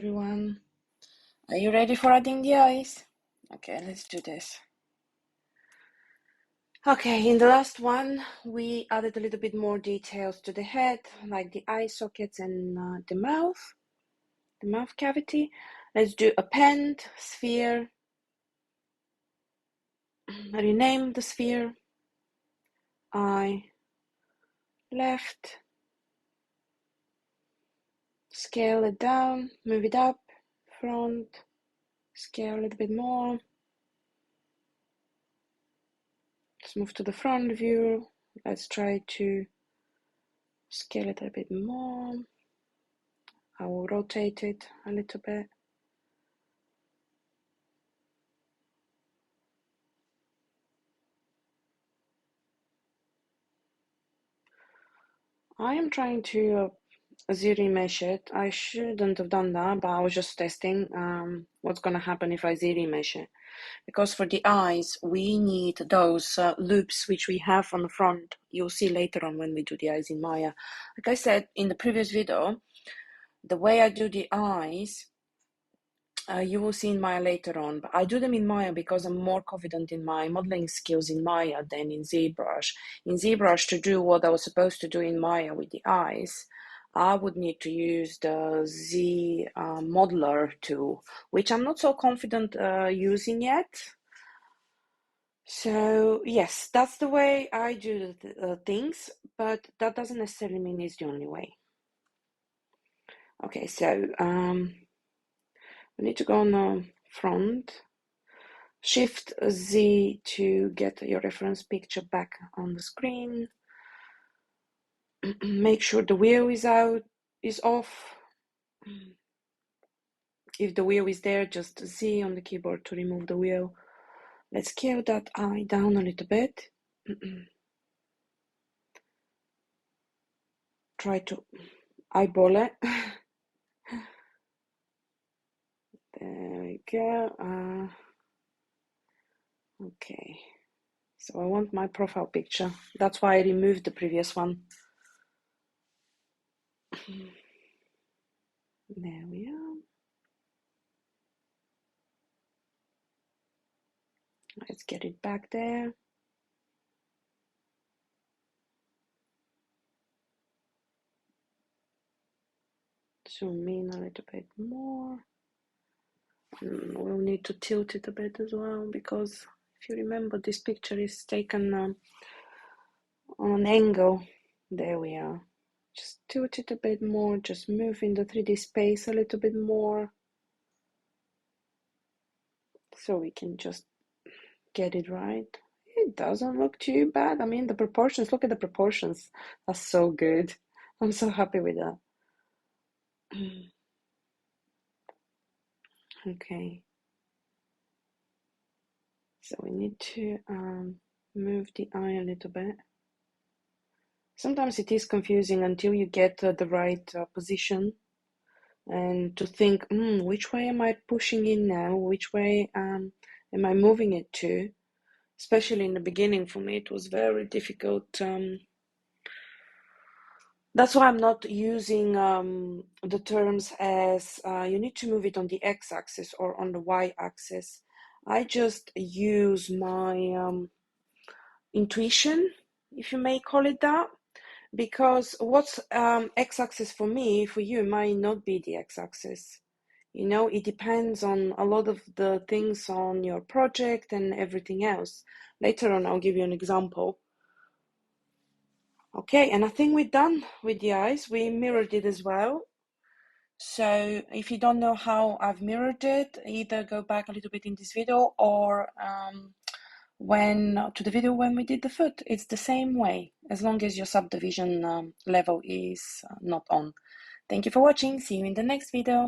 everyone. Are you ready for adding the eyes? Okay, let's do this. Okay, in the last one, we added a little bit more details to the head, like the eye sockets and the mouth cavity. Let's do append, sphere, rename the sphere, eye, left, scale it down, move it up, front, scale a little bit more. Let's move to the front view. Let's try to scale it a bit more. I will rotate it a little bit. I am trying to Z-remesh it. I shouldn't have done that, but I was just testing what's going to happen if I Z-remesh it. Because for the eyes, we need those loops which we have on the front. You'll see later on when we do the eyes in Maya. Like I said in the previous video, the way I do the eyes, you will see in Maya later on, but I do them in Maya because I'm more confident in my modeling skills in Maya than in ZBrush. In ZBrush, to do what I was supposed to do in Maya with the eyes, I would need to use the Z modeler tool, which I'm not so confident using yet. So yes, that's the way I do things, but that doesn't necessarily mean it's the only way. Okay, so we need to go on the front. SHIFT+Z to get your reference picture back on the screen. Make sure the wheel is off. If the wheel is there, just Z on the keyboard to remove the wheel. Let's scale that eye down a little bit. Try to eyeball it. There we go. Okay, so I want my profile picture. That's why I removed the previous one. There we are. Let's get it back there. Zoom in a little bit more. We'll need to tilt it a bit as well, because if you remember, this picture is taken on an angle. There we are. Just tilt it a bit more, just move in the 3D space a little bit more, so we can just get it right. It doesn't look too bad. I mean, the proportions, look at the proportions. That's so good. I'm so happy with that. Okay. So we need to move the eye a little bit. Sometimes it is confusing until you get the right position, and to think, which way am I pushing in now? Which way am I moving it to? Especially in the beginning, for me, it was very difficult. That's why I'm not using the terms as you need to move it on the x-axis or on the y-axis. I just use my intuition, if you may call it that, because what's x-axis for me, for you, might not be the x-axis. You know, it depends on a lot of the things on your project and everything else. Later on, I'll give you an example. Okay, and I think we're done with the eyes. We mirrored it as well. So if you don't know how I've mirrored it, either go back a little bit in this video or to the video when we did the foot. It's the same way, as long as your subdivision level is not on. Thank you for watching. See you in the next video.